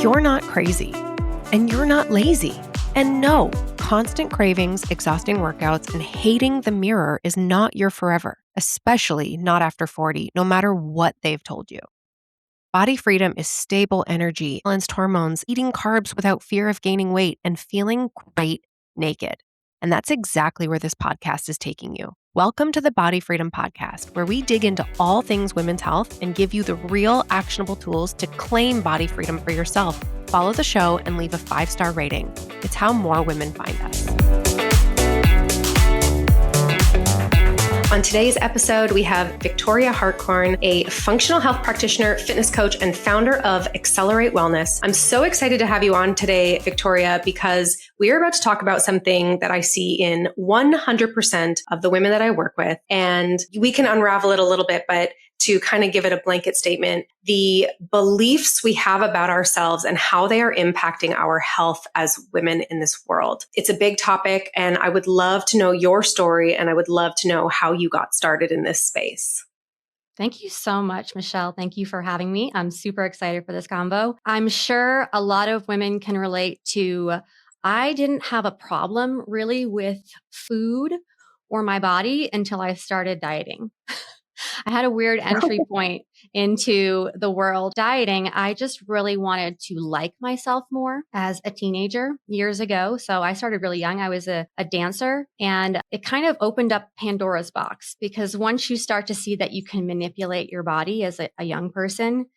You're not crazy, and you're not lazy. And no, constant cravings, exhausting workouts, and hating the mirror is not your forever, especially not after 40, no matter what they've told you. Body freedom is stable energy, balanced hormones, eating carbs without fear of gaining weight, and feeling great naked. And that's exactly where this podcast is taking you. Welcome to the Body Freedom Podcast, where we dig into all things women's health and give you the real actionable tools to claim body freedom for yourself. Follow the show and leave a 5-star rating. It's how more women find us. On today's episode, we have Victoria Hartcorn, a functional health practitioner, fitness coach, and founder of Accelerate Wellness. I'm so excited to have you on today, Victoria, because we are about to talk about something that I see in 100% of the women that I work with. And we can unravel it a little bit, but to kind of give it a blanket statement, the beliefs we have about ourselves and how they are impacting our health as women in this world. It's a big topic, and I would love to know your story, and I would love to know how you got started in this space. Thank you so much, Michelle. Thank you for having me. I'm super excited for this combo. I'm sure a lot of women can relate to, I didn't have a problem really with food or my body until I started dieting. I had a weird entry point into the world dieting. I just really wanted to like myself more as a teenager years ago. So I started really young. I was a dancer, and it kind of opened up Pandora's box, because once you start to see that you can manipulate your body as a young person,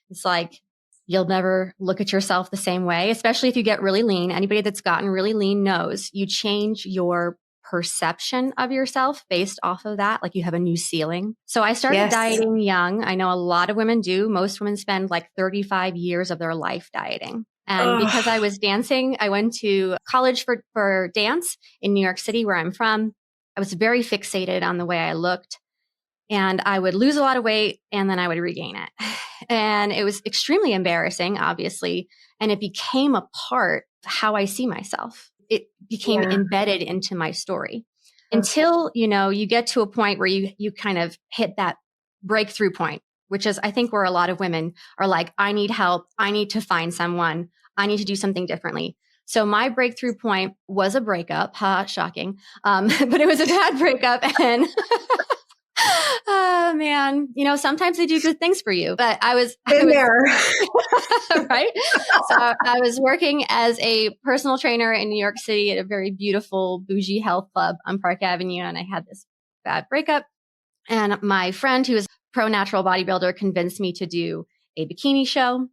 it's like you'll never look at yourself the same way, especially if you get really lean. Anybody that's gotten really lean knows you change your perception of yourself based off of that. Like you have a new ceiling. So I started dieting young. I know a lot of women do. Most women spend like 35 years of their life dieting. And because I was dancing, I went to college for dance in New York City, where I'm from. I was very fixated on the way I looked, and I would lose a lot of weight and then I would regain it. And it was extremely embarrassing, obviously. And it became a part of how I see myself. It became embedded into my story until, you get to a point where you kind of hit that breakthrough point, which is, I think, where a lot of women are like, I need help. I need to find someone. I need to do something differently. So my breakthrough point was a breakup. Shocking. But it was a bad breakup. And oh man, sometimes they do good things for you, but I was there. Right. So I was working as a personal trainer in New York City at a very beautiful bougie health club on Park Avenue. And I had this bad breakup, and my friend, who is a pro natural bodybuilder, convinced me to do a bikini show.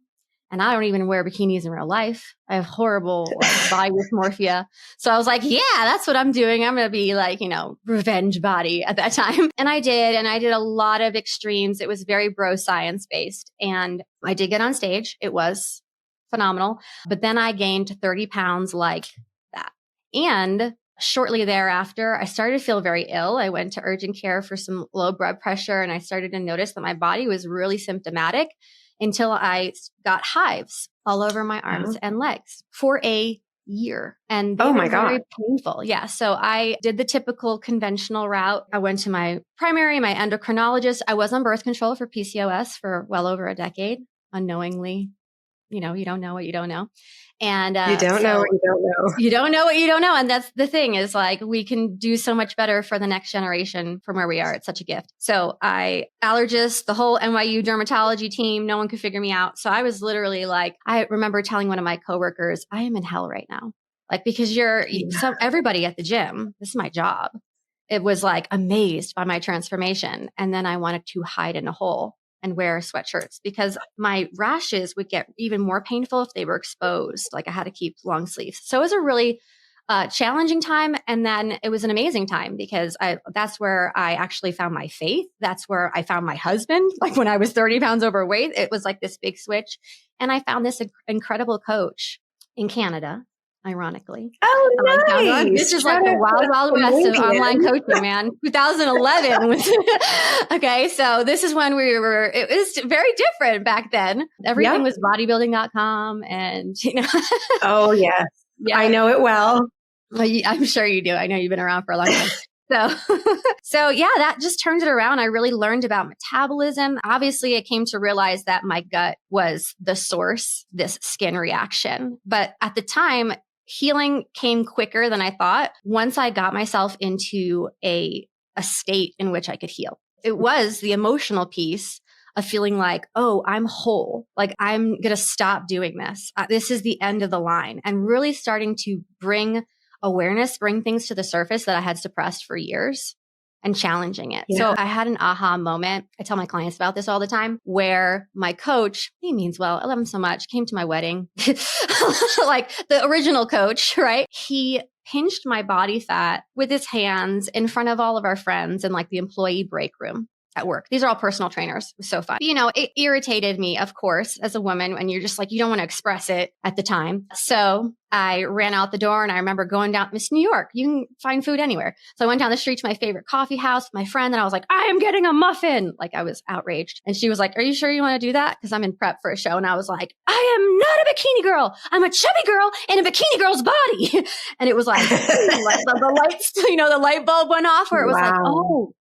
And I don't even wear bikinis in real life. I have horrible body dysmorphia. So I was like, yeah, that's what I'm doing. I'm going to be like, revenge body at that time. And I did a lot of extremes. It was very bro science based. And I did get on stage. It was phenomenal. But then I gained 30 pounds like that. And shortly thereafter, I started to feel very ill. I went to urgent care for some low blood pressure, and I started to notice that my body was really symptomatic, until I got hives all over my arms and legs for a year. And they were very painful. Yeah. So I did the typical conventional route. I went to my primary, my endocrinologist. I was on birth control for PCOS for well over a decade, unknowingly. You don't know what you don't know. And you don't know what you don't know. You don't know what you don't know. And that's the thing, is like, we can do so much better for the next generation from where we are. It's such a gift. So allergists, the whole NYU dermatology team, no one could figure me out. So I was literally like, I remember telling one of my coworkers, I am in hell right now. Like, because everybody at the gym, this is my job. It was like amazed by my transformation. And then I wanted to hide in a hole and wear sweatshirts, because my rashes would get even more painful if they were exposed. Like I had to keep long sleeves. So it was a really challenging time. And then it was an amazing time, because that's where I actually found my faith. That's where I found my husband. Like when I was 30 pounds overweight, it was like this big switch. And I found this incredible coach in Canada, ironically. Oh, nice. This is like the wild, wild west of online coaching, man. 2011 was, okay. So this is when it was very different back then. Everything was bodybuilding.com and, Oh, yes. Yeah. I know it well. I'm sure you do. I know you've been around for a long time. So, so yeah, that just turns it around. I really learned about metabolism. Obviously, I came to realize that my gut was the source, this skin reaction. But at the time, healing came quicker than I thought once I got myself into a state in which I could heal. It was the emotional piece of feeling like, oh, I'm whole. Like I'm going to stop doing this. This is the end of the line, and really starting to bring awareness, bring things to the surface that I had suppressed for years and challenging it. Yeah. So I had an aha moment. I tell my clients about this all the time, where my coach, he means well, I love him so much, came to my wedding, like the original coach, right? He pinched my body fat with his hands in front of all of our friends in like the employee break room at work. These are all personal trainers. It was so fun. You know, it irritated me, of course, as a woman, when you're just like, you don't want to express it at the time. So I ran out the door, and I remember going down, Miss New York, you can find food anywhere. So I went down the street to my favorite coffee house with my friend, and I was like, I am getting a muffin. Like I was outraged. And she was like, are you sure you want to do that? Because I'm in prep for a show. And I was like, I am not a bikini girl. I'm a chubby girl in a bikini girl's body. And it was like, the lights, you know, the light bulb went off, where it was like, oh,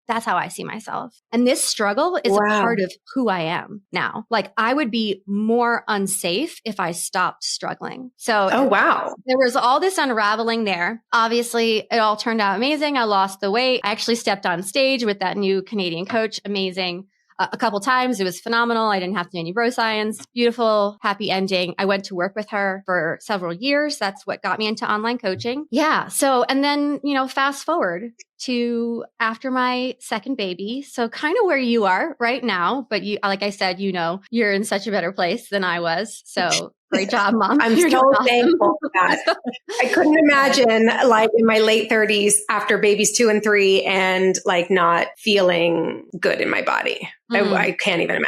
that's how I see myself. And this struggle is a part of who I am now. Like I would be more unsafe if I stopped struggling. So there was all this unraveling there. Obviously, it all turned out amazing. I lost the weight. I actually stepped on stage with that new Canadian coach. Amazing. A couple times. It was phenomenal. I didn't have to do any bro science. Beautiful, happy ending. I went to work with her for several years. That's what got me into online coaching. Yeah. So, and then, you know, fast forward to after my second baby. So kind of where you are right now, but you, like I said, you know, you're in such a better place than I was. So great job, Mom. I'm so thankful for that. I couldn't imagine like in my late 30s after babies 2 and 3 and like not feeling good in my body. I can't even imagine.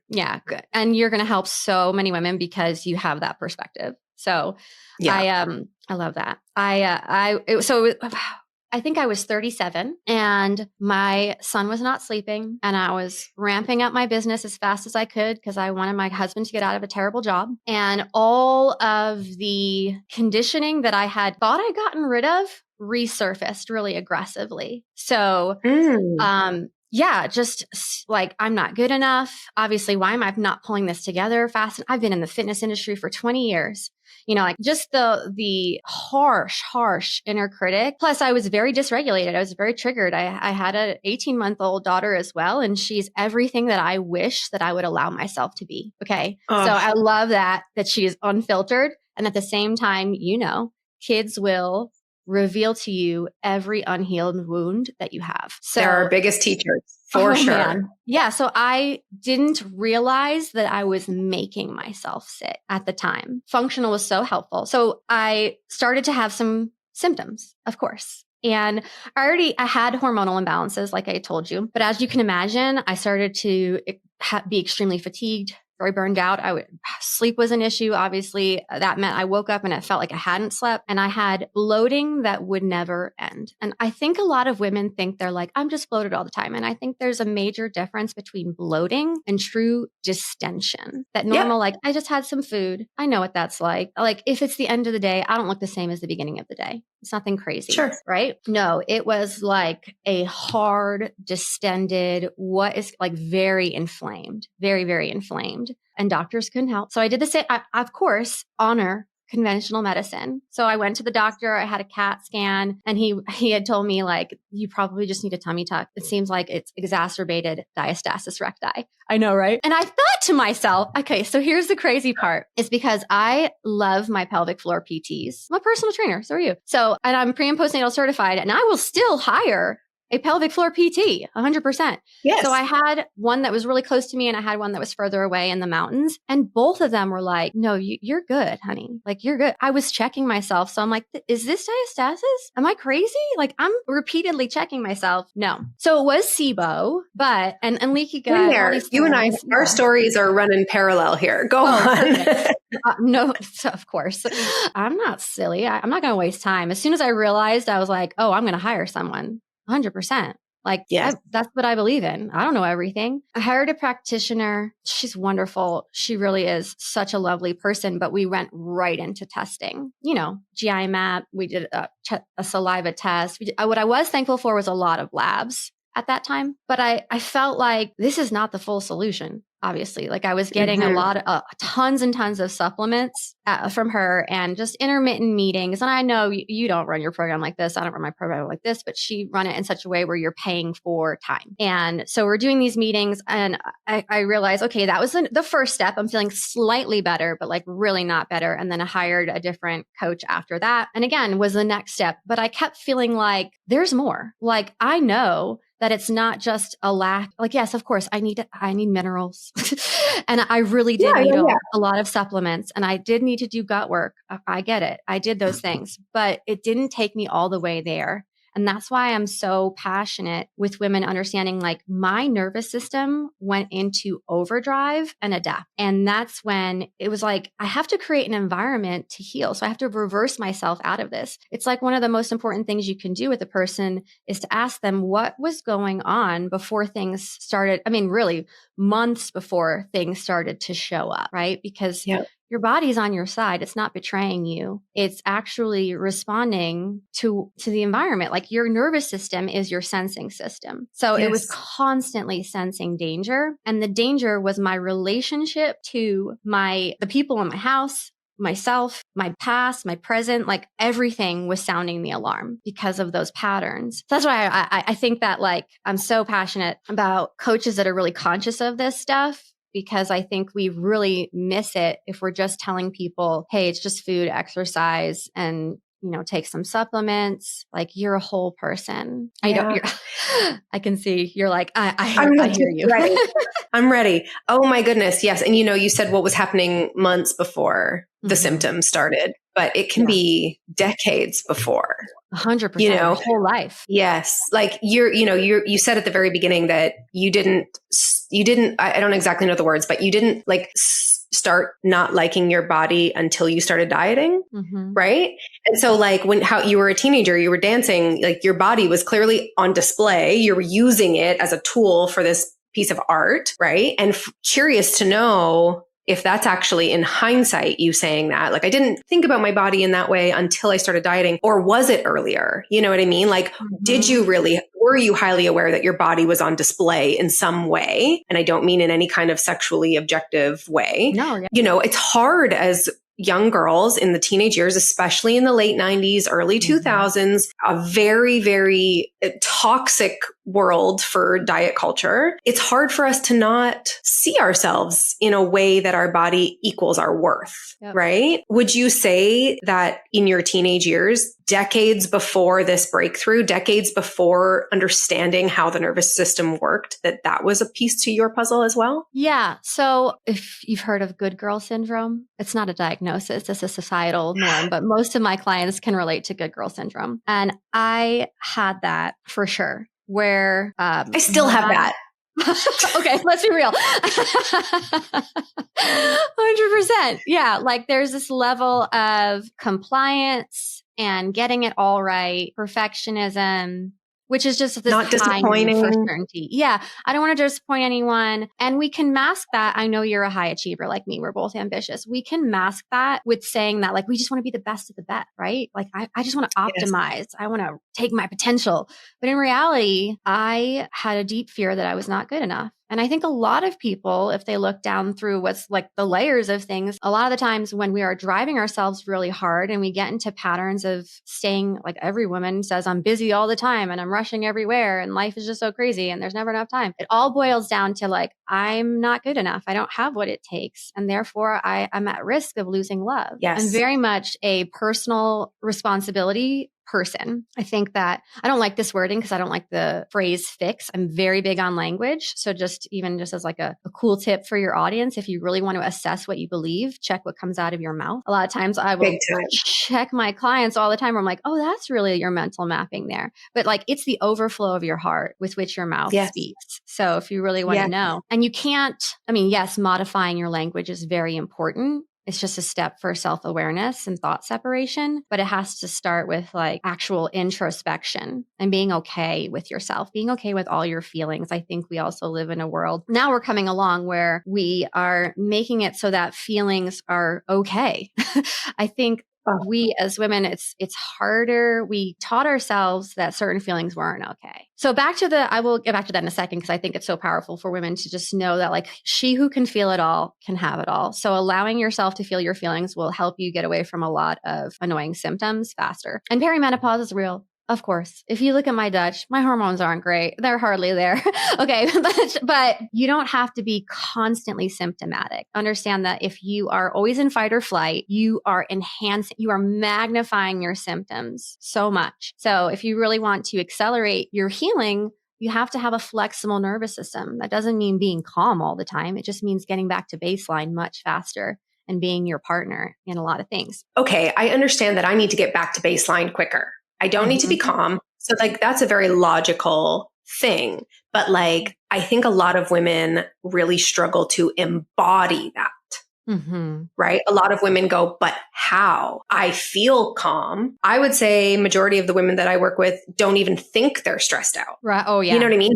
Yeah, good. And you're going to help so many women because you have that perspective. So I love that. I think I was 37 and my son was not sleeping, and I was ramping up my business as fast as I could because I wanted my husband to get out of a terrible job. And all of the conditioning that I had thought I'd gotten rid of resurfaced really aggressively. So, just like, I'm not good enough. Obviously, why am I not pulling this together fast? I've been in the fitness industry for 20 years. You know, like just the harsh inner critic. Plus, I was very dysregulated. I was very triggered. I had an 18-month-old daughter as well, and she's everything that I wish that I would allow myself to be. Okay. So I love that she is unfiltered. And at the same time, you know, kids will reveal to you every unhealed wound that you have. So they're our biggest teachers, for sure. Man. Yeah. So I didn't realize that I was making myself sick at the time. Functional was so helpful. So I started to have some symptoms, of course. And I had hormonal imbalances, like I told you. But as you can imagine, I started to be extremely fatigued, very burned out. Sleep was an issue. Obviously, that meant I woke up and it felt like I hadn't slept, and I had bloating that would never end. And I think a lot of women think they're like, I'm just bloated all the time. And I think there's a major difference between bloating and true distension. That normal, like, I just had some food. I know what that's like. Like, if it's the end of the day, I don't look the same as the beginning of the day. It's nothing crazy. Sure. Right? No, it was like a hard, distended, what is like very inflamed, very, very inflamed. And doctors couldn't help. So I did the same, of course, honor conventional medicine. So I went to the doctor, I had a CAT scan, and he had told me, like, you probably just need a tummy tuck. It seems like it's exacerbated diastasis recti. I know, right? And I thought to myself, okay, so here's the crazy part, is because I love my pelvic floor PTs. I'm a personal trainer. So are you. So, and I'm pre and postnatal certified, and I will still hire a pelvic floor PT, 100%. Yes. So I had one that was really close to me, and I had one that was further away in the mountains. And both of them were like, no, you're good, honey. Like, you're good. I was checking myself. So I'm like, is this diastasis? Am I crazy? Like, I'm repeatedly checking myself. No. So it was SIBO, but, and leaky gut. There. You and I, our stories are running parallel here. Go on. No, of course. I'm not silly. I'm not going to waste time. As soon as I realized, I was like, oh, I'm going to hire someone. 100%. Like Yes. that's what I believe in. I don't know everything. I hired a practitioner. She's wonderful. She really is such a lovely person, but we went right into testing, GI map. We did a saliva test. What I was thankful for was a lot of labs at that time, but I felt like this is not the full solution. Obviously, like I was getting a lot of tons and tons of supplements from her and just intermittent meetings. And I know you don't run your program like this. I don't run my program like this, but she run it in such a way where you're paying for time. And so we're doing these meetings and I realized, okay, that was the first step. I'm feeling slightly better, but like really not better. And then I hired a different coach after that. And again, was the next step. But I kept feeling like there's more. Like I know that it's not just a lack. Like, yes, of course, I need minerals. And I really did need a lot of supplements. And I did need to do gut work. I get it. I did those things, but it didn't take me all the way there. And that's why I'm so passionate with women understanding like my nervous system went into overdrive and adapt. And that's when it was like, I have to create an environment to heal. So I have to reverse myself out of this. It's like one of the most important things you can do with a person is to ask them what was going on before things started. I mean, really months before things started to show up, right? Because your body's on your side. It's not betraying you. It's actually responding to the environment. Like your nervous system is your sensing system. So it was constantly sensing danger. And the danger was my relationship to the people in my house, myself, my past, my present, like everything was sounding the alarm because of those patterns. So that's why I think that like I'm so passionate about coaches that are really conscious of this stuff, because I think we really miss it if we're just telling people, hey, it's just food, exercise, and take some supplements. Like you're a whole person. I can see you're like, I hear you. Ready. I'm ready. Oh my goodness. Yes. And you said what was happening months before the symptoms started, but it can be decades before. 100%. Whole life. Yes. Like you said at the very beginning that you didn't, I don't exactly know the words, but you didn't like start not liking your body until you started dieting. Right. And so like how you were a teenager, you were dancing, like your body was clearly on display. You were using it as a tool for this piece of art. Right. And curious to know if that's actually in hindsight, you saying that, like, I didn't think about my body in that way until I started dieting, or was it earlier? You know what I mean? Like, were you highly aware that your body was on display in some way? And I don't mean in any kind of sexually objective way. No. It's hard as young girls in the teenage years, especially in the late 90s, early 2000s, a very, very toxic world for diet culture. It's hard for us to not see ourselves in a way that our body equals our worth, right? Would you say that in your teenage years, decades before this breakthrough, decades before understanding how the nervous system worked, that was a piece to your puzzle as well? Yeah. So if you've heard of good girl syndrome, it's not a diagnosis, it's a societal norm, but most of my clients can relate to good girl syndrome. And I had that for sure, where I still have that. Okay, let's be real. 100%. Yeah. Like there's this level of compliance and getting it all right, perfectionism, which is just this not disappointing for certainty. Yeah. I don't want to disappoint anyone. And we can mask that. I know you're a high achiever like me. We're both ambitious. We can mask that with saying that, like, we just want to be the best of the best, right? Like, I just want to optimize. Yes. I want to take my potential. But in reality, I had a deep fear that I was not good enough. And I think a lot of people, if they look down through what's like the layers of things, a lot of the times when we are driving ourselves really hard and we get into patterns of staying, like every woman says, I'm busy all the time and I'm rushing everywhere and life is just so crazy and there's never enough time. It all boils down to like, I'm not good enough. I don't have what it takes. And therefore I'm at risk of losing love. Yes. I'm very much a personal responsibility person. I think that I don't like this wording because I don't like the phrase fix. I'm very big on language. So just as like a cool tip for your audience, if you really want to assess what you believe, check what comes out of your mouth. A lot of times I will check my clients all the time where I'm like, oh, that's really your mental mapping there. But like it's the overflow of your heart with which your mouth speaks. So if you really want to know, and you can't, yes, modifying your language is very important. It's just a step for self-awareness and thought separation, but it has to start with like actual introspection and being okay with yourself, being okay with all your feelings. I think we also live in a world now we're coming along where we are making it so that feelings are okay. I think we as women, it's harder. We taught ourselves that certain feelings weren't okay. So I will get back to that in a second because I think it's so powerful for women to just know that like she who can feel it all can have it all. So allowing yourself to feel your feelings will help you get away from a lot of annoying symptoms faster. And perimenopause is real. Of course, if you look at my Dutch, my hormones aren't great. They're hardly there. Okay. But you don't have to be constantly symptomatic. Understand that if you are always in fight or flight, you are magnifying your symptoms so much. So if you really want to accelerate your healing, you have to have a flexible nervous system. That doesn't mean being calm all the time. It just means getting back to baseline much faster and being your partner in a lot of things. Okay. I understand that I need to get back to baseline quicker. I don't need to be calm. So like, that's a very logical thing. But like, I think a lot of women really struggle to embody that. Right? A lot of women go, but how? I feel calm. I would say majority of the women that I work with don't even think they're stressed out. Right. Oh yeah. You know what I mean?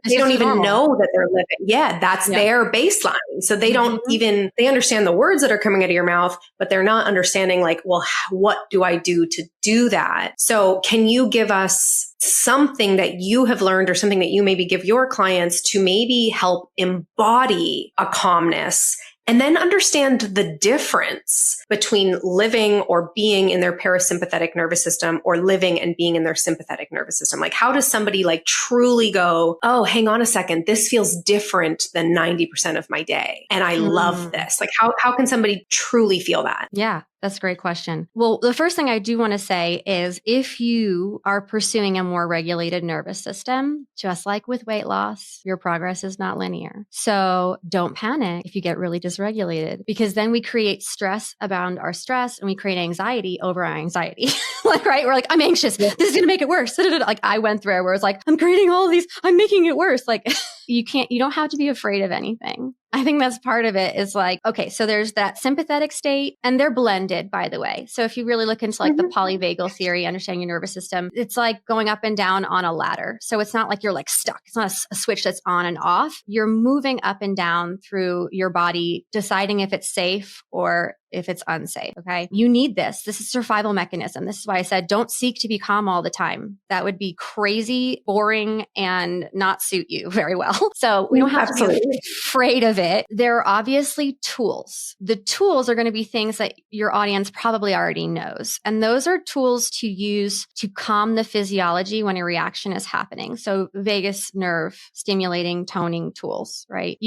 They don't even know that they're living. Yeah. That's their baseline. So they don't even, they understand the words that are coming out of your mouth, but they're not understanding like, well, what do I do to do that? So can you give us something that you have learned or something that you maybe give your clients to maybe help embody a calmness? And then understand the difference between living or being in their parasympathetic nervous system or living and being in their sympathetic nervous system. Like, how does somebody like truly go, oh, hang on a second, this feels different than 90% of my day. And I love this. Like, how can somebody truly feel that? Yeah. That's a great question. Well, the first thing I do want to say is if you are pursuing a more regulated nervous system, just like with weight loss, your progress is not linear. So don't panic if you get really dysregulated, because then we create stress around our stress and we create anxiety over our anxiety. Like, right? We're like, I'm anxious. This is going to make it worse. Like I went through it where it's like, I'm creating all of these, I'm making it worse. Like you don't have to be afraid of anything. I think that's part of it is like, okay, so there's that sympathetic state and they're blended, by the way. So if you really look into like the polyvagal theory, understanding your nervous system, it's like going up and down on a ladder. So it's not like you're like stuck. It's not a switch that's on and off. You're moving up and down through your body, deciding if it's safe or if it's unsafe. Okay. You need this. This is a survival mechanism. This is why I said, don't seek to be calm all the time. That would be crazy, boring, and not suit you very well. So we don't have to be afraid of it. There are obviously tools. The tools are going to be things that your audience probably already knows. And those are tools to use to calm the physiology when a reaction is happening. So vagus nerve stimulating toning tools, right?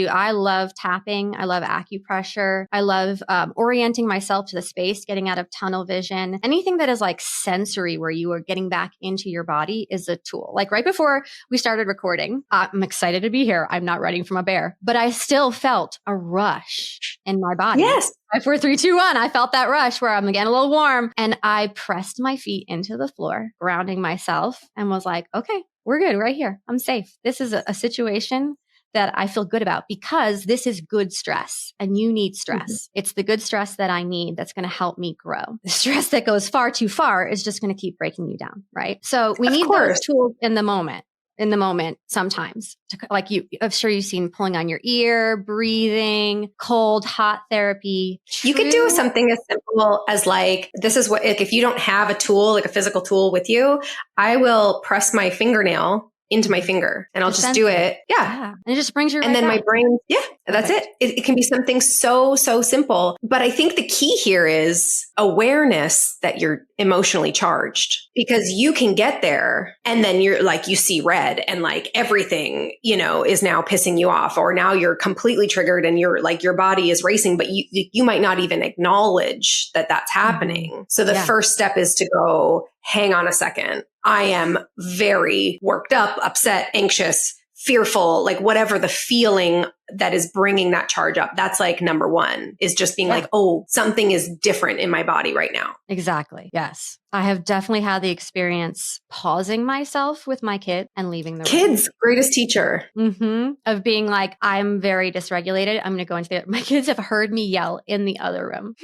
I love tapping. I love acupressure. I love orienting myself to the space, getting out of tunnel vision. Anything that is like sensory where you are getting back into your body is a tool. Like right before we started recording, I'm excited to be here. I'm not running from a bear, but I still felt a rush in my body. Yes. 5, 4, 3, 2, 1. I felt that rush where I'm getting a little warm and I pressed my feet into the floor, grounding myself and was like, okay, we're good right here. I'm safe. This is a situation that I feel good about because this is good stress and you need stress. It's the good stress that I need that's going to help me grow. The stress that goes far too far is just going to keep breaking you down, right? So we need those tools in the moment sometimes. Like I'm sure you've seen pulling on your ear, breathing, cold, hot therapy. You could do something as simple as like, this is what, like if you don't have a tool, like a physical tool with you, I will press my fingernail into my finger and I'll just do it. Yeah. And it just brings you right And then back. my brain, that's it. It can be something so simple. But I think the key here is awareness that you're emotionally charged, because you can get there and then you're like, you see red and like everything, is now pissing you off, or now you're completely triggered and you're like, your body is racing, but you might not even acknowledge that that's happening. So the first step is to go, hang on a second. I am very worked up, upset, anxious, fearful, like whatever the feeling that is bringing that charge up. That's like number one, is just being like, oh, something is different in my body right now. Exactly. Yes. I have definitely had the experience pausing myself with my kid and leaving the room. Kids, greatest teacher. Of being like, I'm very dysregulated. I'm going to go into my kids have heard me yell in the other room.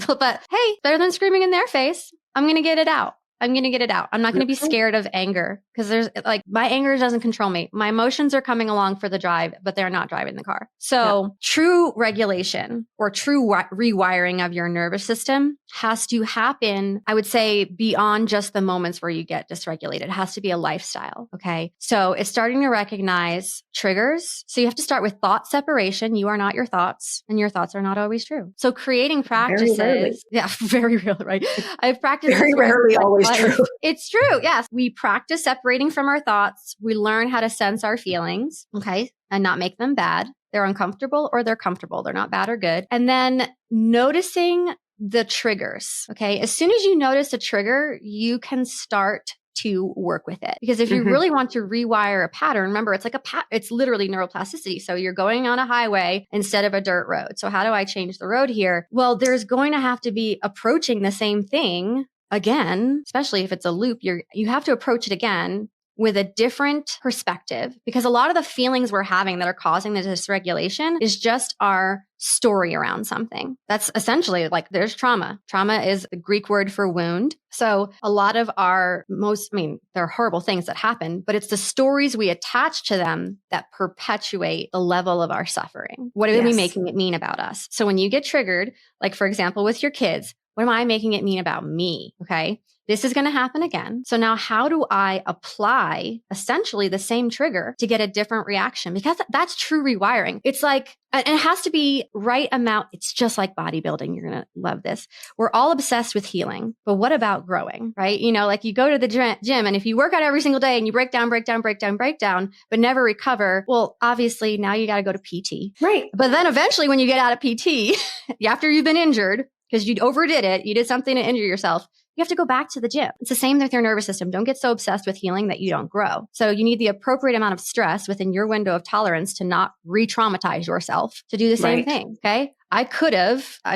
But hey, better than screaming in their face. I'm going to get it out. I'm going to get it out. I'm not going to be scared of anger because there's like my anger doesn't control me. My emotions are coming along for the drive, but they're not driving the car. So true regulation or true rewiring of your nervous system has to happen, I would say, beyond just the moments where you get dysregulated. It has to be a lifestyle. Okay. So it's starting to recognize triggers. So you have to start with thought separation. You are not your thoughts and your thoughts are not always true. So creating practices. Very rarely, right? I've practiced very rarely always true. It's true. Yes. We practice separating from our thoughts. We learn how to sense our feelings. Okay. And not make them bad. They're uncomfortable or they're comfortable. They're not bad or good. And then noticing the triggers. Okay. As soon as you notice a trigger, you can start to work with it. Because if you really want to rewire a pattern, remember, it's like it's literally neuroplasticity. So you're going on a highway instead of a dirt road. So how do I change the road here? Well, there's going to have to be approaching the same thing again, especially if it's a loop. You have to approach it again with a different perspective, because a lot of the feelings we're having that are causing the dysregulation is just our story around something. That's essentially like there's trauma. Trauma is the Greek word for wound. So a lot of there are horrible things that happen, but it's the stories we attach to them that perpetuate the level of our suffering. What are we making it mean about us? So when you get triggered, like for example, with your kids, what am I making it mean about me? Okay. This is going to happen again. So now how do I apply essentially the same trigger to get a different reaction? Because that's true rewiring. It's like, and it has to be right amount. It's just like bodybuilding. You're going to love this. We're all obsessed with healing, but what about growing, right? You know, like you go to the gym and if you work out every single day and you break down, but never recover, well, obviously now you got to go to PT. Right. But then eventually when you get out of PT, after you've been injured, because you overdid it, you did something to injure yourself, you have to go back to the gym. It's the same with your nervous system. Don't get so obsessed with healing that you don't grow. So you need the appropriate amount of stress within your window of tolerance to not re-traumatize yourself to do the same thing. Okay. I've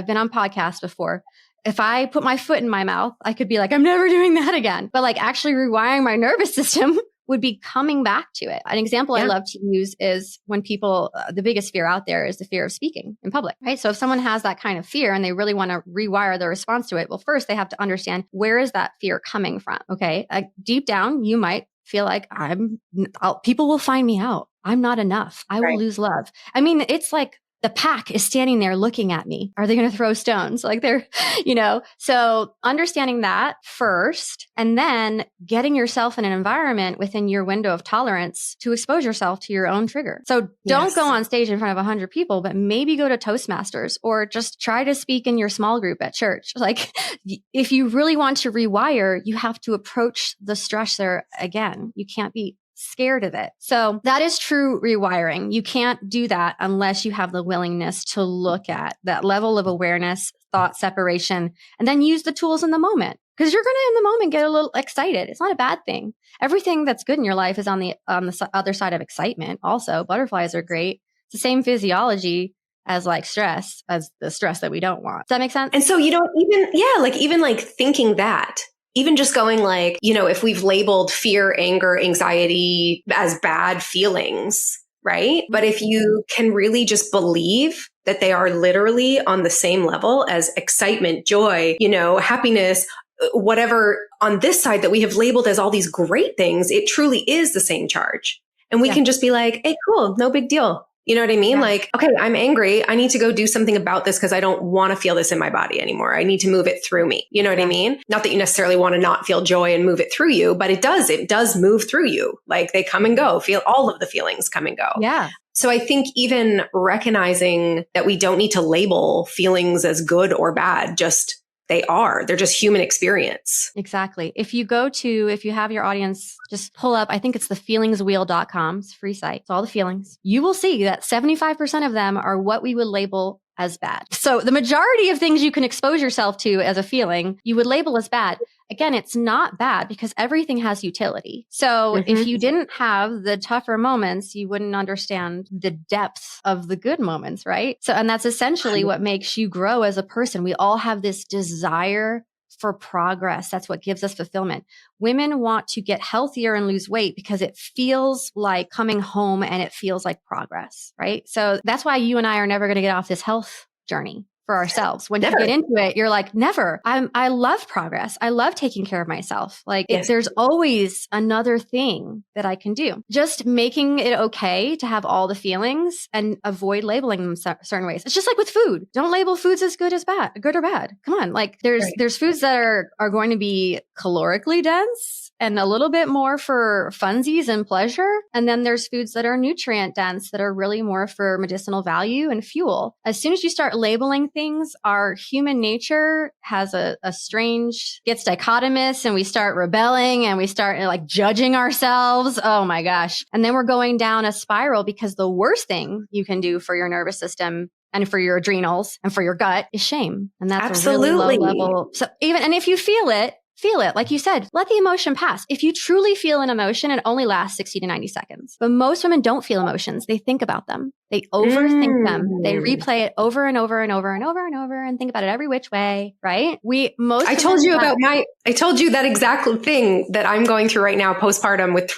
been on podcasts before. If I put my foot in my mouth, I could be like, I'm never doing that again. But like actually rewiring my nervous system would be coming back to it. An example I love to use is when people, the biggest fear out there is the fear of speaking in public, right? So if someone has that kind of fear and they really want to rewire their response to it, well, first they have to understand, where is that fear coming from? Okay. Deep down, you might feel like people will find me out. I'm not enough. I will lose love. I mean, it's like the pack is standing there looking at me. Are they going to throw stones? Like so understanding that first, and then getting yourself in an environment within your window of tolerance to expose yourself to your own trigger. So don't go on stage in front of 100 people, but maybe go to Toastmasters or just try to speak in your small group at church. Like if you really want to rewire, you have to approach the stressor again. You can't be scared of it. So that is true rewiring. You can't do that unless you have the willingness to look at that level of awareness, thought separation, and then use the tools in the moment. Because you're going to, in the moment, get a little excited. It's not a bad thing. Everything that's good in your life is on the other side of excitement. Also, butterflies are great. It's the same physiology as like stress, as the stress that we don't want. Does that make sense? And so you don't even thinking that, even just going like, if we've labeled fear, anger, anxiety as bad feelings, right? But if you can really just believe that they are literally on the same level as excitement, joy, happiness, whatever on this side that we have labeled as all these great things, it truly is the same charge. And we can just be like, hey, cool, no big deal. You know what I mean? Yeah. Like, okay, I'm angry. I need to go do something about this because I don't want to feel this in my body anymore. I need to move it through me. You know what I mean? Not that you necessarily want to not feel joy and move it through you, but it does move through you. Like they come and go, feel all of the feelings come and go. Yeah. So I think even recognizing that we don't need to label feelings as good or bad, they're just human experience. Exactly. If you have your audience, just pull up, I think it's thefeelingswheel.com. It's a free site. It's all the feelings. You will see that 75% of them are what we would label as bad. So the majority of things you can expose yourself to as a feeling, you would label as bad. Again, it's not bad because everything has utility. So if you didn't have the tougher moments, you wouldn't understand the depth of the good moments, right? So, and that's essentially what makes you grow as a person. We all have this desire for progress. That's what gives us fulfillment. Women want to get healthier and lose weight because it feels like coming home and it feels like progress, right? So that's why you and I are never going to get off this health journey for ourselves. When you get into it, you're like, never. I love progress. I love taking care of myself. Like there's always another thing that I can do. Just making it okay to have all the feelings and avoid labeling them certain ways. It's just like with food. Don't label foods as good or bad. Come on. Like there's foods that are going to be calorically dense and a little bit more for funsies and pleasure. And then there's foods that are nutrient dense that are really more for medicinal value and fuel. As soon as you start labeling things, our human nature has a strange, gets dichotomous, and we start rebelling and we start like judging ourselves. Oh my gosh. And then we're going down a spiral because the worst thing you can do for your nervous system and for your adrenals and for your gut is shame. And that's a really low level. So and if you feel it, like you said, let the emotion pass. If you truly feel an emotion, it only lasts 60 to 90 seconds. But most women don't feel emotions. They think about them. They overthink them. They replay it over and over and over and over and over and think about it every which way, right? I told you that exact thing that I'm going through right now, postpartum with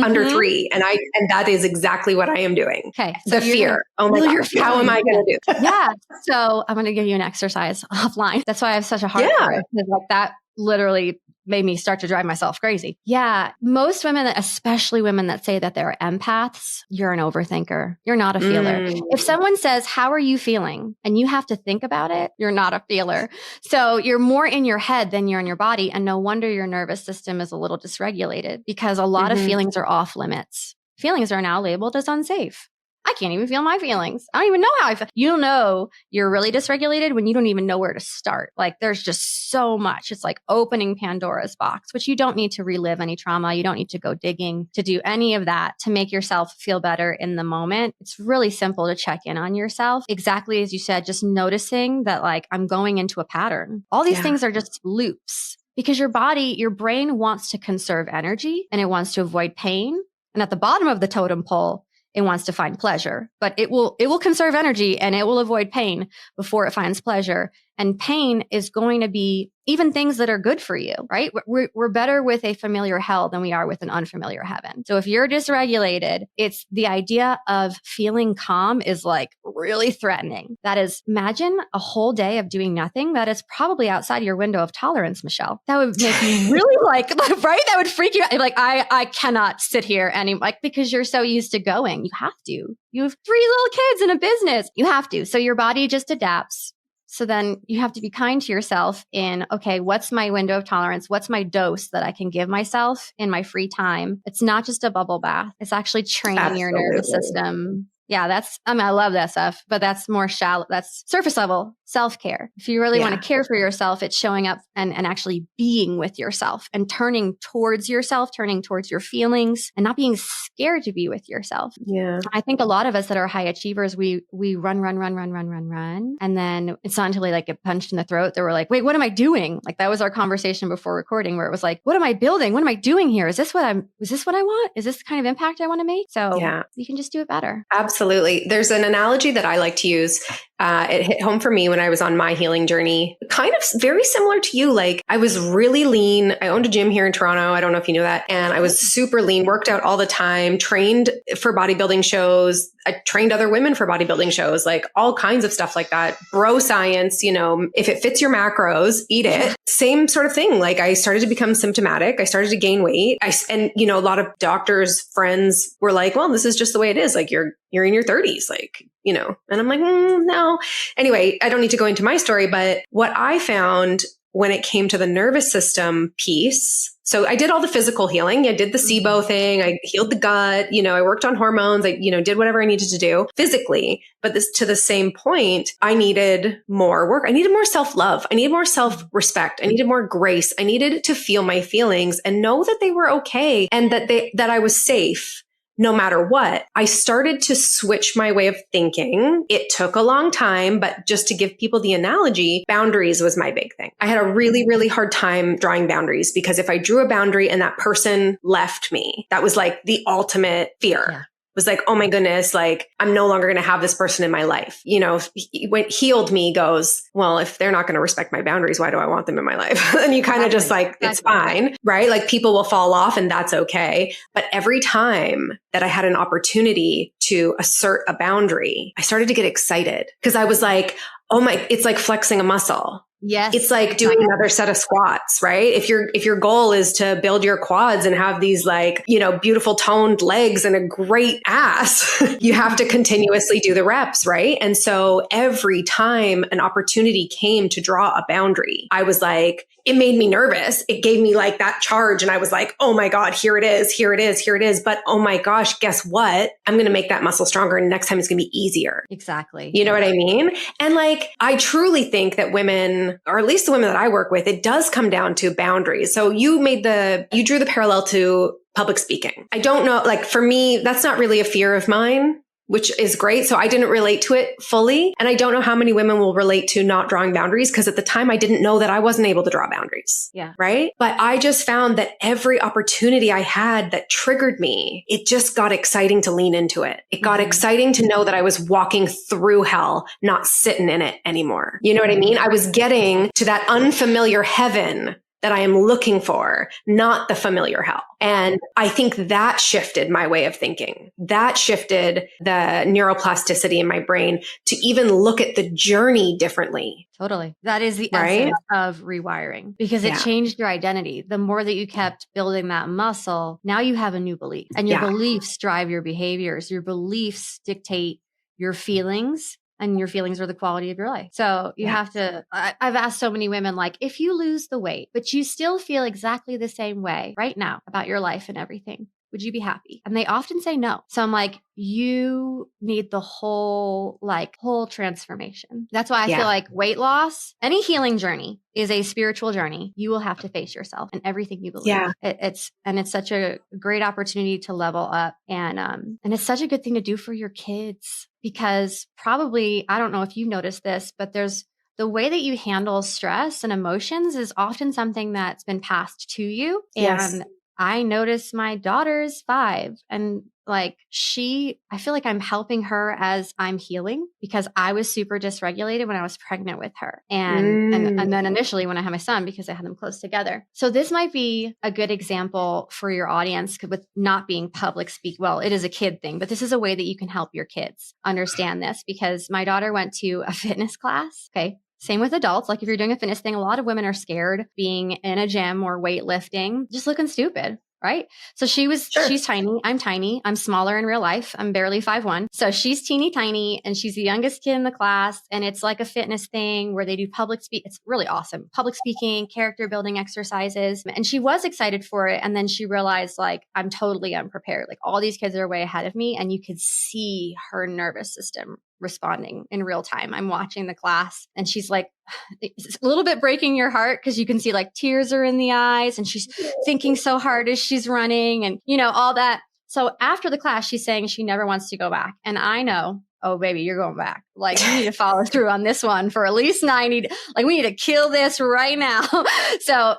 under 3. And that is exactly what I am doing. Okay. So the fear. Oh my gosh, how am I going to do that? Yeah. So I'm going to give you an exercise offline. That's why I have such a heart for it. Because like that literally made me start to drive myself crazy. Yeah. Most women, especially women that say that they're empaths, you're an overthinker. You're not a feeler. If someone says, how are you feeling? And you have to think about it, you're not a feeler. So you're more in your head than you're in your body. And no wonder your nervous system is a little dysregulated because a lot of feelings are off limits. Feelings are now labeled as unsafe. I can't even feel my feelings. I don't even know how I feel. You know, you're really dysregulated when you don't even know where to start. Like there's just so much. It's like opening Pandora's box, which you don't need to relive any trauma. You don't need to go digging to do any of that to make yourself feel better in the moment. It's really simple to check in on yourself. Exactly as you said, just noticing that like I'm going into a pattern. All these things are just loops because your brain wants to conserve energy and it wants to avoid pain. And at the bottom of the totem pole, it wants to find pleasure, but it will conserve energy and it will avoid pain before it finds pleasure. And pain is going to be even things that are good for you, right? We're better with a familiar hell than we are with an unfamiliar heaven. So if you're dysregulated, it's the idea of feeling calm is like really threatening. That is, imagine a whole day of doing nothing. That is probably outside your window of tolerance, Michele. That would make you really like, right? That would freak you out. Like, I cannot sit here because you're so used to going. You have to. You have 3 little kids and a business. You have to. So your body just adapts. So then you have to be kind to yourself in, okay, what's my window of tolerance? What's my dose that I can give myself in my free time? It's not just a bubble bath. It's actually training your nervous system. Yeah, I love that stuff, but that's more shallow. That's surface level self-care. If you really want to care for yourself, it's showing up and actually being with yourself and turning towards yourself, turning towards your feelings and not being scared to be with yourself. Yeah. I think a lot of us that are high achievers, we run. And then it's not until we like get punched in the throat that we're like, wait, what am I doing? Like that was our conversation before recording where it was like, what am I building? What am I doing here? Is this what I want? Is this the kind of impact I want to make? So you can just do it better. Absolutely. There's an analogy that I like to use. It hit home for me when I was on my healing journey, kind of very similar to you. Like I was really lean. I owned a gym here in Toronto. I don't know if you knew that. And I was super lean, worked out all the time, trained for bodybuilding shows. I trained other women for bodybuilding shows, like all kinds of stuff like that. Bro science, if it fits your macros, eat it. Same sort of thing. Like I started to become symptomatic. I started to gain weight. A lot of doctors, friends were like, well, this is just the way it is. Like you're in your 30s, and I'm like, no. Anyway, I don't need to go into my story, but what I found when it came to the nervous system piece, so I did all the physical healing. I did the SIBO thing. I healed the gut. I worked on hormones. I, did whatever I needed to do physically. But to the same point, I needed more work. I needed more self-love. I needed more self-respect. I needed more grace. I needed to feel my feelings and know that they were okay and that I was safe. no matter what. I started to switch my way of thinking. It took a long time, but just to give people the analogy, boundaries was my big thing. I had a really, really hard time drawing boundaries because if I drew a boundary and that person left me, that was like the ultimate fear. Yeah. Was like, oh my goodness, like I'm no longer going to have this person in my life. You know, when healed me goes, well, if they're not going to respect my boundaries, why do I want them in my life? And you kind of just like, it's fine, right? Like people will fall off and that's okay. But every time that I had an opportunity to assert a boundary, I started to get excited because I was like, oh my, it's like flexing a muscle. Yes. It's like doing another set of squats, right? If your goal is to build your quads and have these like, you know, beautiful toned legs and a great ass, you have to continuously do the reps, right? And so every time an opportunity came to draw a boundary, I was like, it made me nervous. It gave me like that charge. And I was like, oh my God, here it is, here it is, here it is. But oh my gosh, guess what? I'm going to make that muscle stronger. And next time it's going to be easier. Exactly. You know what I mean? And like, I truly think that women, or at least the women that I work with, it does come down to boundaries. So you drew the parallel to public speaking. I don't know, like for me, that's not really a fear of mine, which is great. So I didn't relate to it fully. And I don't know how many women will relate to not drawing boundaries because at the time I didn't know that I wasn't able to draw boundaries. Yeah. Right. But I just found that every opportunity I had that triggered me, it just got exciting to lean into it. It got exciting to know that I was walking through hell, not sitting in it anymore. You know what I mean? I was getting to that unfamiliar heaven that I am looking for, not the familiar hell. And I think that shifted my way of thinking. That shifted the neuroplasticity in my brain to even look at the journey differently. Totally. That is the essence of rewiring because it changed your identity. The more that you kept building that muscle, now you have a new belief and your beliefs drive your behaviors. Your beliefs dictate your feelings. And your feelings are the quality of your life. So you have to, I've asked so many women, like, if you lose the weight, but you still feel exactly the same way right now about your life and everything, would you be happy? And they often say no. So I'm like, you need the whole transformation. That's why I feel like weight loss, any healing journey is a spiritual journey. You will have to face yourself and everything you believe. Yeah. It's such a great opportunity to level up. And it's such a good thing to do for your kids because probably, I don't know if you've noticed this, but there's the way that you handle stress and emotions is often something that's been passed to you. And I notice my daughter's 5 and like I feel like I'm helping her as I'm healing because I was super dysregulated when I was pregnant with her. And then initially when I had my son because I had them close together. So this might be a good example for your audience with not being public speak. Well, it is a kid thing, but this is a way that you can help your kids understand this because my daughter went to a fitness class. Okay. Same with adults. Like if you're doing a fitness thing, a lot of women are scared being in a gym or weightlifting, just looking stupid. Right. So she's tiny. I'm tiny. I'm smaller in real life. I'm barely 5'1". So she's teeny tiny and she's the youngest kid in the class. And it's like a fitness thing where they do public speak. It's really awesome. Public speaking, character building exercises. And she was excited for it. And then she realized like, I'm totally unprepared. Like all these kids are way ahead of me. And you could see her nervous system responding in real time. I'm watching the class and she's like, it's a little bit breaking your heart because you can see like tears are in the eyes and she's thinking so hard as she's running and, you know, all that. So after the class, she's saying she never wants to go back. And I know, oh, baby, you're going back. Like you need to follow through on this one for at least 90. Like we need to kill this right now. So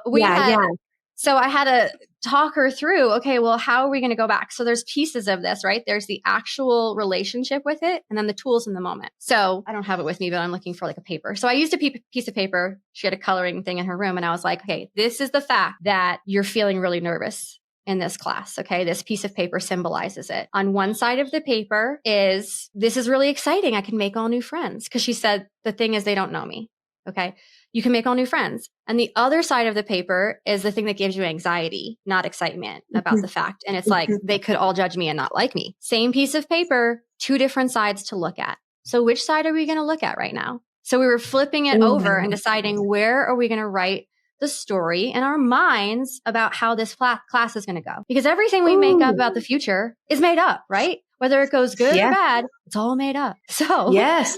So I had to talk her through, okay, well, how are we going to go back? So there's pieces of this, right? There's the actual relationship with it and then the tools in the moment. So I don't have it with me, but I'm looking for like a paper. So I used a piece of paper. She had a coloring thing in her room. And I was like, okay, this is the fact that you're feeling really nervous in this class. Okay. This piece of paper symbolizes it. On one side of the paper is, this is really exciting. I can make all new friends. Cause she said, the thing is they don't know me. Okay. You can make all new friends. And the other side of the paper is the thing that gives you anxiety, not excitement about the fact. And it's like, they could all judge me and not like me. Same piece of paper, 2 different sides to look at. So which side are we going to look at right now? So we were flipping it over and deciding where are we going to write the story in our minds about how this class is going to go. Because everything we make up about the future is made up, right? Whether it goes good or bad, it's all made up. So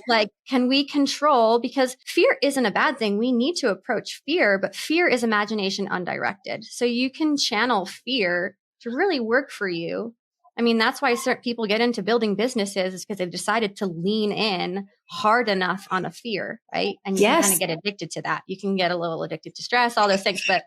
like, can we control? Because fear isn't a bad thing. We need to approach fear, but fear is imagination undirected. So you can channel fear to really work for you. I mean, that's why certain people get into building businesses, is because they've decided to lean in hard enough on a fear, right? And you can kind of get addicted to that. You can get a little addicted to stress, all those things, but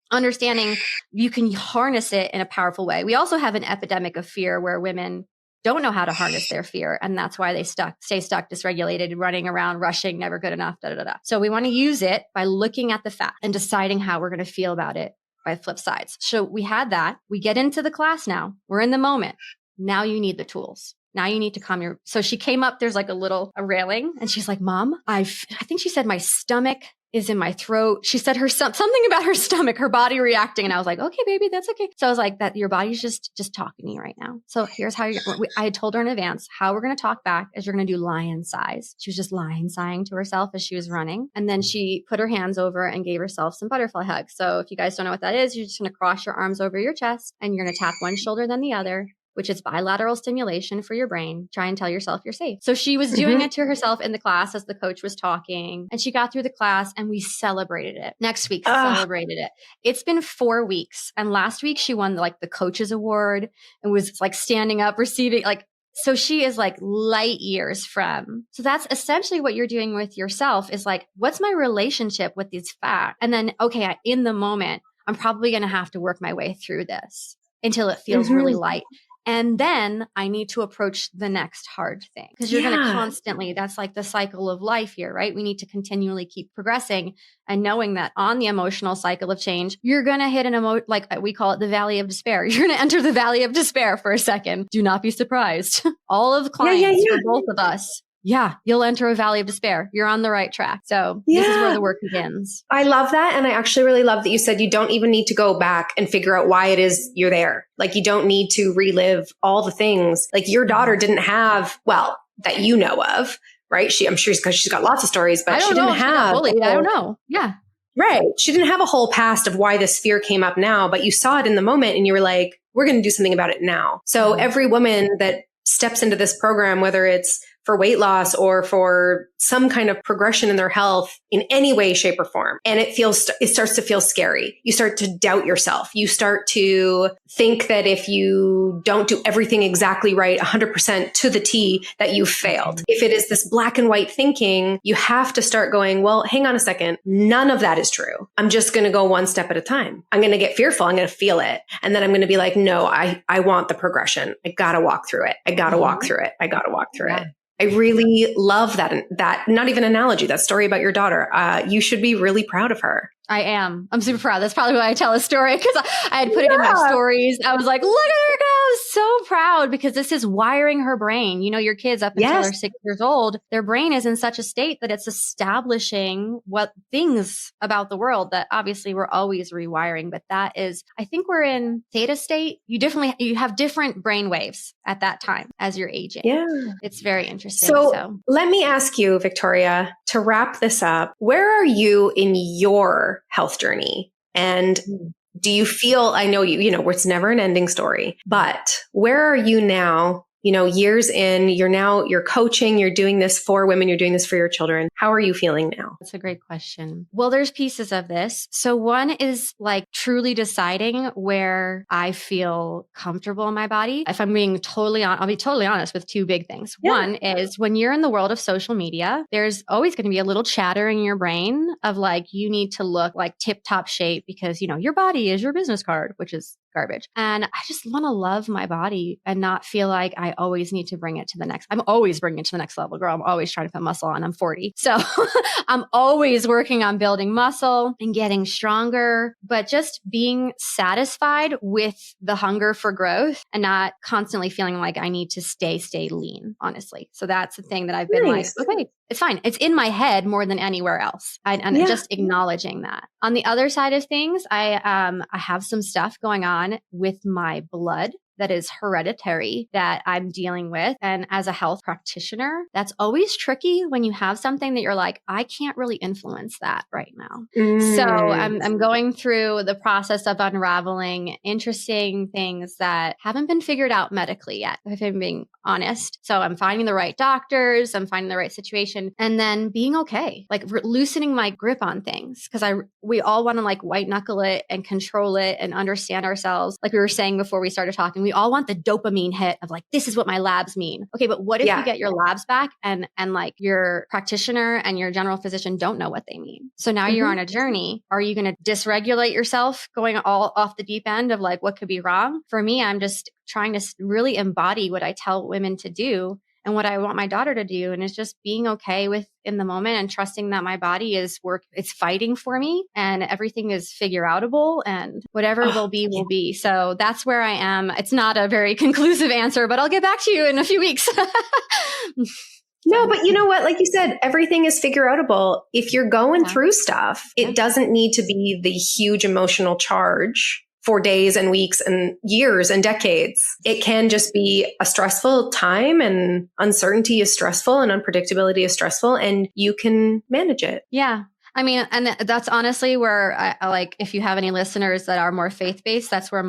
understanding you can harness it in a powerful way. We also have an epidemic of fear where women don't know how to harness their fear. And that's why they stay stuck, dysregulated, running around, rushing, never good enough, da, da, da, da. So we want to use it by looking at the fact and deciding how we're going to feel about it by flip sides. So we had that. We get into the class now. We're in the moment. Now you need the tools. Now you need to calm your... So she came up, there's like a railing, and she's like, Mom, I think she said my stomach is in my throat. She said something about her stomach, her body reacting. And I was like, okay, baby, that's okay. So I was like, that your body's just talking to you right now. So here's how I had told her in advance how we're going to talk back is you're going to do lion sighs. She was just lion sighing to herself as she was running. And then she put her hands over and gave herself some butterfly hugs. So if you guys don't know what that is, you're just going to cross your arms over your chest and you're going to tap one shoulder then the other, which is bilateral stimulation for your brain. Try and tell yourself you're safe. So she was doing it to herself in the class as the coach was talking, and she got through the class and we celebrated it. Next week, celebrated it. It's been 4 weeks. And last week she won the coach's award and was like standing up, receiving so she is like light years from. So that's essentially what you're doing with yourself is like, what's my relationship with these facts? And then, okay, in the moment, I'm probably going to have to work my way through this until it feels really light. And then I need to approach the next hard thing because you're going to constantly, that's like the cycle of life here, right? We need to continually keep progressing and knowing that on the emotional cycle of change, you're going to hit like we call it the valley of despair. You're going to enter the valley of despair for a second. Do not be surprised. All of the clients for both of us. Yeah, you'll enter a valley of despair. You're on the right track. So this is where the work begins. I love that. And I actually really love that you said you don't even need to go back and figure out why it is you're there. Like you don't need to relive all the things. Like your daughter didn't have, that you know of, right? I'm sure because she's got lots of stories, but she didn't have. I don't know. Yeah. Right. She didn't have a whole past of why this fear came up now, but you saw it in the moment and you were like, we're going to do something about it now. So every woman that steps into this program, whether it's for weight loss or for some kind of progression in their health in any way, shape, or form. And it starts to feel scary. You start to doubt yourself. You start to think that if you don't do everything exactly right, 100% to the T, that you've failed. If it is this black and white thinking, you have to start going, well, hang on a second. None of that is true. I'm just going to go one step at a time. I'm going to get fearful. I'm going to feel it. And then I'm going to be like, no, I want the progression. I got to walk through it. I got to walk through it. I got to walk through it. I really love that, not even analogy, that story about your daughter. You should be really proud of her. I am. I'm super proud. That's probably why I tell a story because I had put it in my stories. I was like, look at her go. So proud because this is wiring her brain. You know, your kids up until they're 6 years old, their brain is in such a state that it's establishing what things about the world that obviously we're always rewiring. But that is, I think we're in theta state. You have different brain waves at that time as you're aging. Yeah. It's very interesting. So let me ask you, Victoria, to wrap this up, where are you in your health journey? And do you feel, I know it's never an ending story, but where are you now? Years in, you're coaching, you're doing this for women, you're doing this for your children. How are you feeling now? That's a great question. Well, there's pieces of this. So one is like truly deciding where I feel comfortable in my body. If I'm being I'll be totally honest with two big things. Yeah. One is when you're in the world of social media, there's always going to be a little chatter in your brain of like, you need to look like tip top shape because, your body is your business card, which is garbage. And I just want to love my body and not feel like I always need to bring it to the next. I'm always bringing it to the next level, girl. I'm always trying to put muscle on. I'm 40. So I'm always working on building muscle and getting stronger, but just being satisfied with the hunger for growth and not constantly feeling like I need to stay lean, honestly. So that's the thing that I've been like, okay, it's fine. It's in my head more than anywhere else. And just acknowledging that. On the other side of things, I have some stuff going on with my blood that is hereditary that I'm dealing with. And as a health practitioner, that's always tricky when you have something that you're like, I can't really influence that right now. So I'm going through the process of unraveling interesting things that haven't been figured out medically yet, if I'm being honest. So I'm finding the right doctors, I'm finding the right situation, and then being okay, like loosening my grip on things. Cause we all want to like white knuckle it and control it and understand ourselves. Like we were saying before we started talking, we all want the dopamine hit of like, this is what my labs mean. Okay, but what if you get your labs back and like your practitioner and your general physician don't know what they mean? So now you're on a journey. Are you going to dysregulate yourself going all off the deep end of like what could be wrong? For me, I'm just trying to really embody what I tell women to do and what I want my daughter to do. And it's just being okay with in the moment and trusting that my body is it's fighting for me and everything is figure outable and whatever will be. So that's where I am. It's not a very conclusive answer, but I'll get back to you in a few weeks. No, but you know what? Like you said, everything is figure outable. If you're going through stuff, it doesn't need to be the huge emotional charge for days and weeks and years and decades. It can just be a stressful time, and uncertainty is stressful and unpredictability is stressful, and you can manage it. Yeah. I mean, and that's honestly where I like, if you have any listeners that are more faith-based, that's where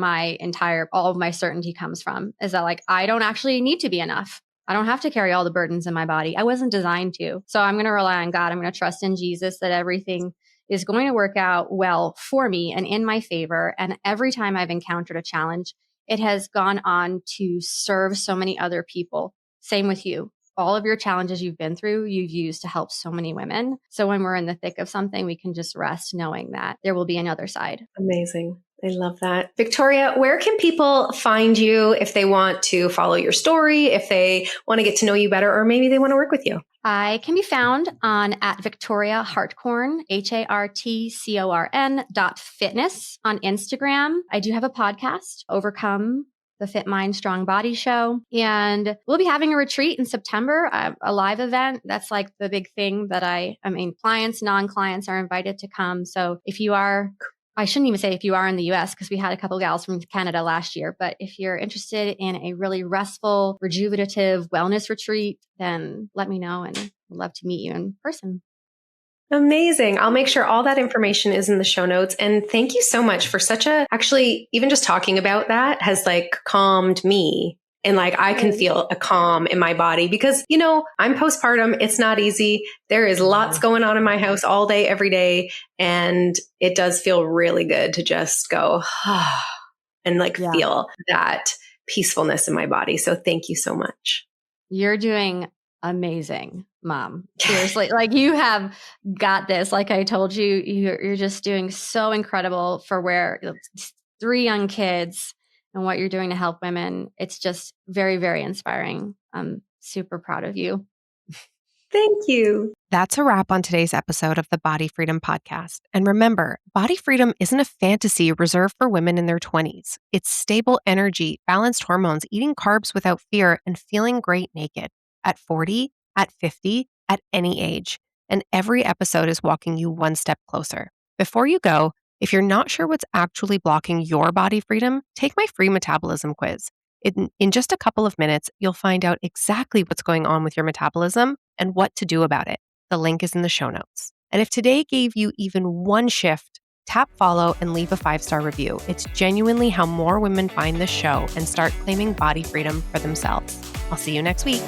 all of my certainty comes from, is that like, I don't actually need to be enough. I don't have to carry all the burdens in my body. I wasn't designed to. So I'm going to rely on God. I'm going to trust in Jesus that everything is going to work out well for me and in my favor. And every time I've encountered a challenge, it has gone on to serve so many other people. Same with you. All of your challenges you've been through, you've used to help so many women. So when we're in the thick of something, we can just rest knowing that there will be another side. Amazing. I love that. Victoria, where can people find you if they want to follow your story, if they want to get to know you better, or maybe they want to work with you? I can be found on at Victoria Hartcorn, HARTCORN.fitness on Instagram. I do have a podcast, Overcome the Fit Mind Strong Body Show. And we'll be having a retreat in September, a live event. That's like the big thing that I mean, clients, non-clients are invited to come. So if you are, I shouldn't even say if you are in the US, because we had a couple gals from Canada last year. But if you're interested in a really restful, rejuvenative wellness retreat, then let me know and I'd love to meet you in person. Amazing. I'll make sure all that information is in the show notes. And thank you so much for actually, even just talking about that has like calmed me. And like, I can feel a calm in my body because, you know, I'm postpartum. It's not easy. There is lots going on in my house all day, every day. And it does feel really good to just go and like feel that peacefulness in my body. So thank you so much. You're doing amazing, Mom. Seriously, like you have got this. Like I told you, you're just doing so incredible for 3 young kids and what you're doing to help women. It's just very, very inspiring. I'm super proud of you. Thank you. That's a wrap on today's episode of the Body Freedom Podcast. And remember, body freedom isn't a fantasy reserved for women in their 20s. It's stable energy, balanced hormones, eating carbs without fear, and feeling great naked. At 40, at 50, at any age. And every episode is walking you one step closer. Before you go, if you're not sure what's actually blocking your body freedom, take my free metabolism quiz. In just a couple of minutes, you'll find out exactly what's going on with your metabolism and what to do about it. The link is in the show notes. And if today gave you even one shift, tap follow and leave a 5-star review. It's genuinely how more women find this show and start claiming body freedom for themselves. I'll see you next week.